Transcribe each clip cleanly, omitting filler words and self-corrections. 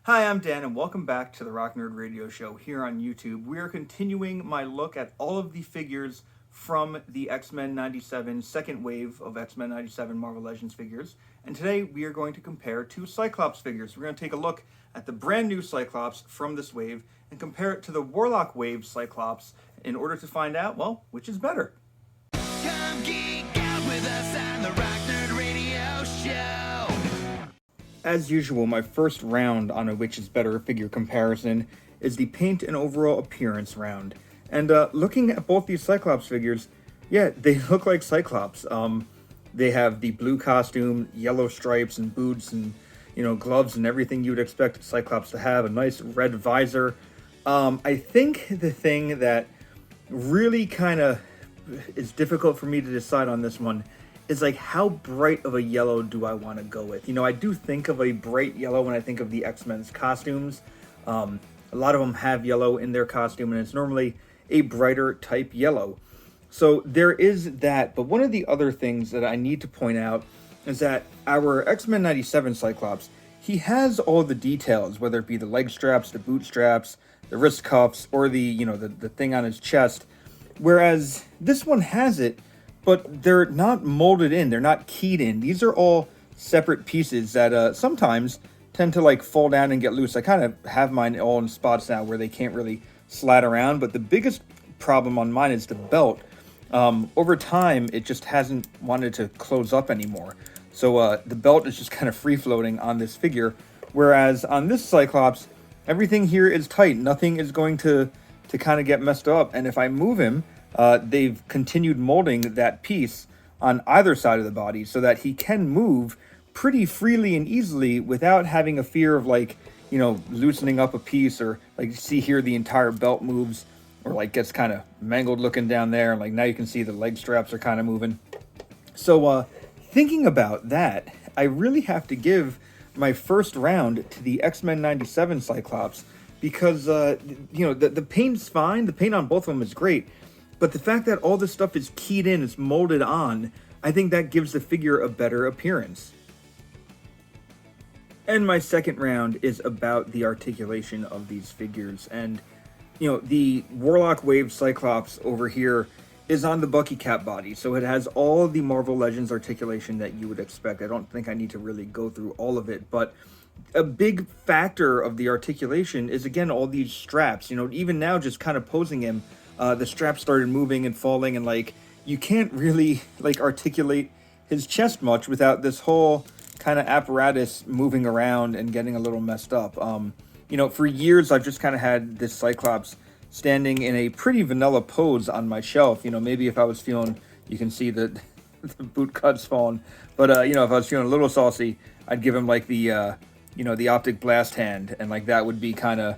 Hi, I'm Dan, and welcome back to the Rock Nerd Radio Show here on YouTube. We are continuing my look at all of the figures from the X-Men 97 second wave of X-Men 97 Marvel Legends figures. And today we are going to compare two Cyclops figures. We're going to take a look at the brand new Cyclops from this wave and compare it to the Warlock Wave Cyclops in order to find out, well, which is better. Come geek out with us on the Rock Nerd Radio Show. As usual, my first round on a which is better figure comparison is the paint and overall appearance round. And looking at both these Cyclops figures, yeah, they look like Cyclops. They have the blue costume, yellow stripes and boots and, gloves and everything you would expect Cyclops to have, a nice red visor. I think the thing that really kind of is difficult for me to decide on this one is like how bright of a yellow do I want to go with. I do think of a bright yellow when I think of the X-Men's costumes. A lot of them have yellow in their costume, and it's normally a brighter type yellow. So there is that, but one of the other things that I need to point out is that our X-Men 97 Cyclops, he has all the details, whether it be the leg straps, the boot straps, the wrist cuffs, or the thing on his chest, whereas this one has it, but they're not molded in, they're not keyed in. These are all separate pieces that sometimes tend to fall down and get loose. I kind of have mine all in spots now where they can't really slide around, but the biggest problem on mine is the belt. Over time, it just hasn't wanted to close up anymore. So the belt is just kind of free-floating on this figure, whereas on this Cyclops, everything here is tight. Nothing is going to kind of get messed up, and if I move him, they've continued molding that piece on either side of the body so that he can move pretty freely and easily without having a fear of loosening up a piece, or see here the entire belt moves or gets kind of mangled looking down there, and now you can see the leg straps are kind of moving. So thinking about that, I really have to give my first round to the X-Men 97 Cyclops because the paint's fine, the paint on both of them is great. But the fact that all this stuff is keyed in, it's molded on, I think that gives the figure a better appearance. And my second round is about the articulation of these figures. And, the Warlock Wave Cyclops over here is on the Bucky Cap body. So it has all the Marvel Legends articulation that you would expect. I don't think I need to really go through all of it. But a big factor of the articulation is, again, all these straps. Even now, just kind of posing him, the straps started moving and falling, and you can't really articulate his chest much without this whole kind of apparatus moving around and getting a little messed up. For years I've just kind of had this Cyclops standing in a pretty vanilla pose on my shelf. Maybe if I was feeling, you can see the boot cuts falling, but if I was feeling a little saucy, I'd give him the optic blast hand, and that would be kind of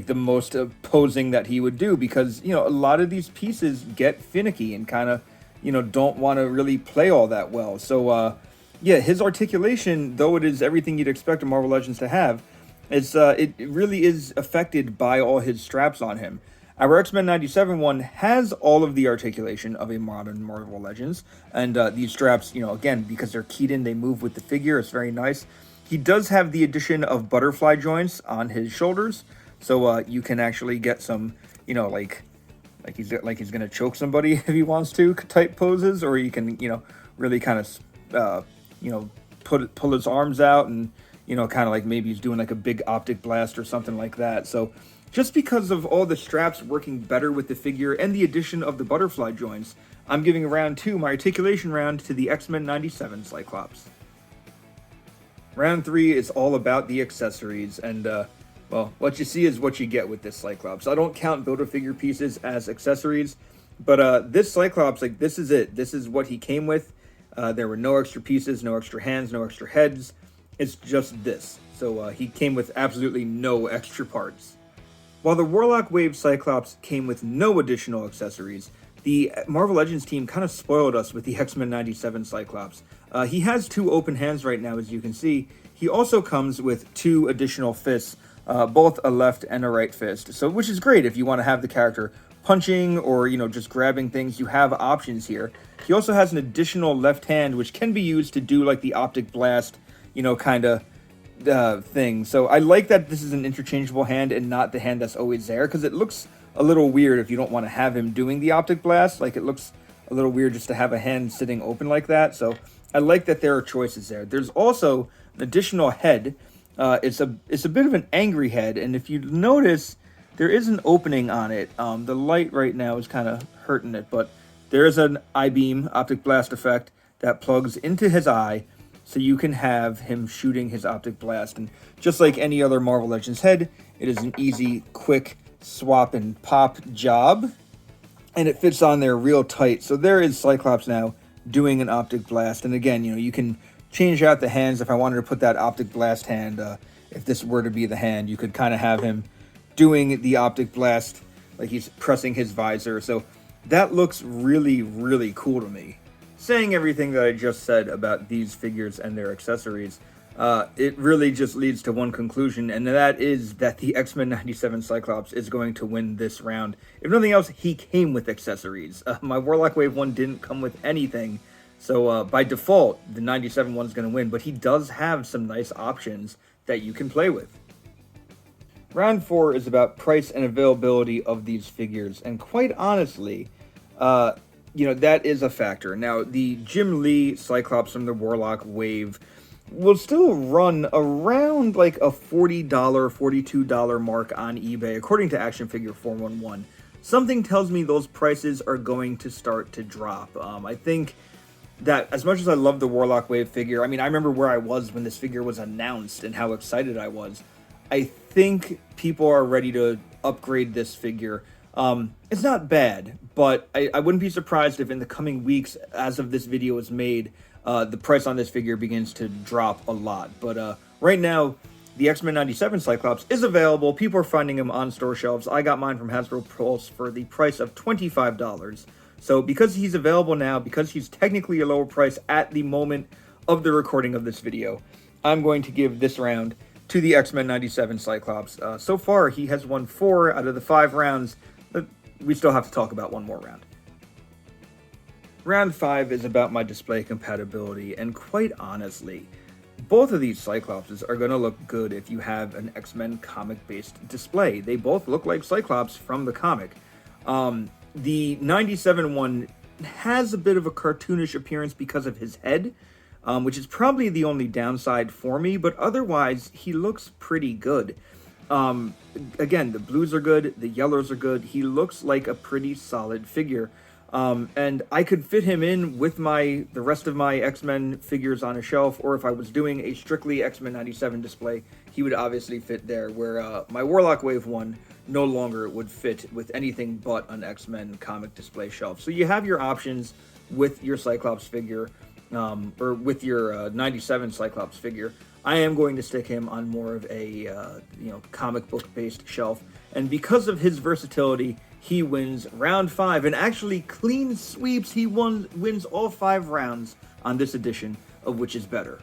the most posing that he would do, because a lot of these pieces get finicky and kind of don't want to really play all that well. So yeah, his articulation, though it is everything you'd expect a Marvel Legends to have, it really is affected by all his straps on him. Our X-Men 97 one has all of the articulation of a modern Marvel Legends, and these straps, again, because they're keyed in, they move with the figure. It's very nice. He does have the addition of butterfly joints on his shoulders, so you can actually get some, he's gonna choke somebody if he wants to type poses, or you can, really kind of, pull his arms out and, kind of maybe he's doing a big optic blast or something like that. So just because of all the straps working better with the figure and the addition of the butterfly joints, I'm giving round 2, my articulation round, to the X-Men 97 Cyclops. Round 3 is all about the accessories, and well, what you see is what you get with this Cyclops. I don't count Build-A-Figure pieces as accessories, but this Cyclops, this is it. This is what he came with. There were no extra pieces, no extra hands, no extra heads. It's just this. So he came with absolutely no extra parts. While the Warlock Wave Cyclops came with no additional accessories, the Marvel Legends team kind of spoiled us with the X-Men 97 Cyclops. He has 2 open hands right now, as you can see. He also comes with 2 additional fists, both a left and a right fist, so which is great if you want to have the character punching or just grabbing things. You have options here. He also has an additional left hand which can be used to do the optic blast, kind of thing. So I like that this is an interchangeable hand and not the hand that's always there, because it looks a little weird if you don't want to have him doing the Optic Blast. Like, it looks a little weird just to have a hand sitting open like that. So I like that there are choices there. There's also an additional head. It's a bit of an angry head, and if you notice, there is an opening on it. The light right now is kind of hurting it, but there is an I-beam Optic Blast effect that plugs into his eye, so you can have him shooting his Optic Blast. And just like any other Marvel Legends head, it is an easy, quick swap and pop job, and it fits on there real tight. So there is Cyclops now doing an Optic Blast. And again, you can change out the hands. If I wanted to put that Optic Blast hand, if this were to be the hand, you could kind of have him doing the Optic Blast like he's pressing his visor. So that looks really, really cool to me. Saying everything that I just said about these figures and their accessories, it really just leads to one conclusion, and that is that the X-Men 97 Cyclops is going to win this round. If nothing else, he came with accessories. My Warlock Wave 1 didn't come with anything, so by default, the 97 one's going to win, but he does have some nice options that you can play with. Round 4 is about price and availability of these figures, and quite honestly, that is a factor. Now, the Jim Lee Cyclops from the Warlock Wave will still run around like a $40, $42 mark on eBay, according to Action Figure 411. Something tells me those prices are going to start to drop. I think that as much as I love the Warlock Wave figure, I mean, I remember where I was when this figure was announced and how excited I was. I think people are ready to upgrade this figure. It's not bad, but I wouldn't be surprised if in the coming weeks, as of this video is made, the price on this figure begins to drop a lot. But right now, the X-Men 97 Cyclops is available. People are finding him on store shelves. I got mine from Hasbro Pulse for the price of $25. So because he's available now, because he's technically a lower price at the moment of the recording of this video, I'm going to give this round to the X-Men 97 Cyclops. So far, he has won 4 out of the 5 rounds. But we still have to talk about one more round. Round 5 is about my display compatibility, and quite honestly, both of these Cyclopses are going to look good if you have an X-Men comic-based display. They both look like Cyclops from the comic. The 97 one has a bit of a cartoonish appearance because of his head, which is probably the only downside for me, but otherwise, he looks pretty good. Again, the blues are good, the yellows are good. He looks like a pretty solid figure. And I could fit him in with the rest of my X-Men figures on a shelf, or if I was doing a strictly X-Men 97 display, he would obviously fit there, where my Warlock Wave 1 no longer would fit with anything but an X-Men comic display shelf. So you have your options with your Cyclops figure, or with your 97 Cyclops figure. I am going to stick him on more of a comic book based shelf, and because of his versatility, he wins round 5 and actually clean sweeps. He wins all 5 rounds on this edition of Which Is Better.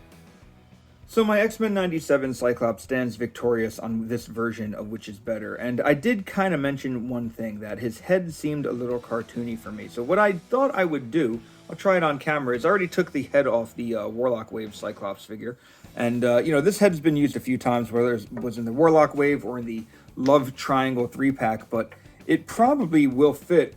So my X-Men 97 Cyclops stands victorious on this version of Which Is Better, and I did kind of mention one thing, that his head seemed a little cartoony for me. So what I thought I would do, I'll try it on camera, is I already took the head off the Warlock Wave Cyclops figure, and this head's been used a few times, whether it was in the Warlock Wave or in the Love Triangle 3-pack, but it probably will fit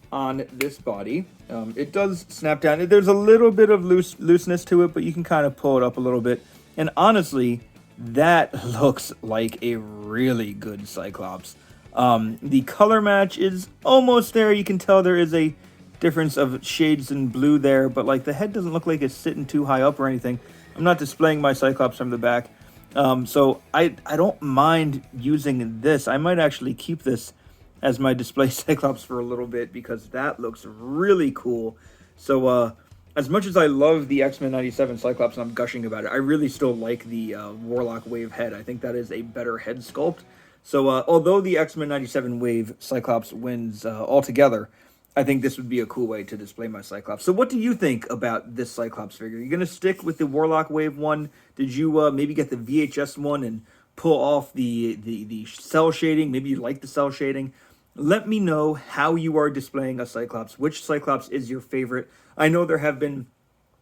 on this body. It does snap down. There's a little bit of looseness to it, but you can kind of pull it up a little bit. And honestly, that looks like a really good Cyclops. The color match is almost there. You can tell there is a difference of shades in blue there, but like the head doesn't look like it's sitting too high up or anything. I'm not displaying my Cyclops from the back. So I don't mind using this. I might actually keep this as my display Cyclops for a little bit, because that looks really cool. So as much as I love the X-Men 97 Cyclops and I'm gushing about it, I really still like the Warlock Wave head. I think that is a better head sculpt. So although the X-Men 97 Wave Cyclops wins altogether, I think this would be a cool way to display my Cyclops. So what do you think about this Cyclops figure? Are you going to stick with the Warlock Wave one? Did you maybe get the VHS one and pull off the cell shading? Maybe you like the cell shading. Let me know how you are displaying a Cyclops. Which Cyclops is your favorite? I know there have been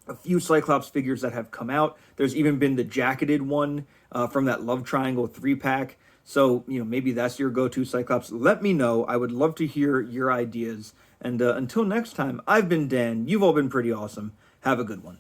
a few Cyclops figures that have come out. There's even been the jacketed one from that Love Triangle 3-pack. So, maybe that's your go-to Cyclops. Let me know. I would love to hear your ideas. And until next time, I've been Dan. You've all been pretty awesome. Have a good one.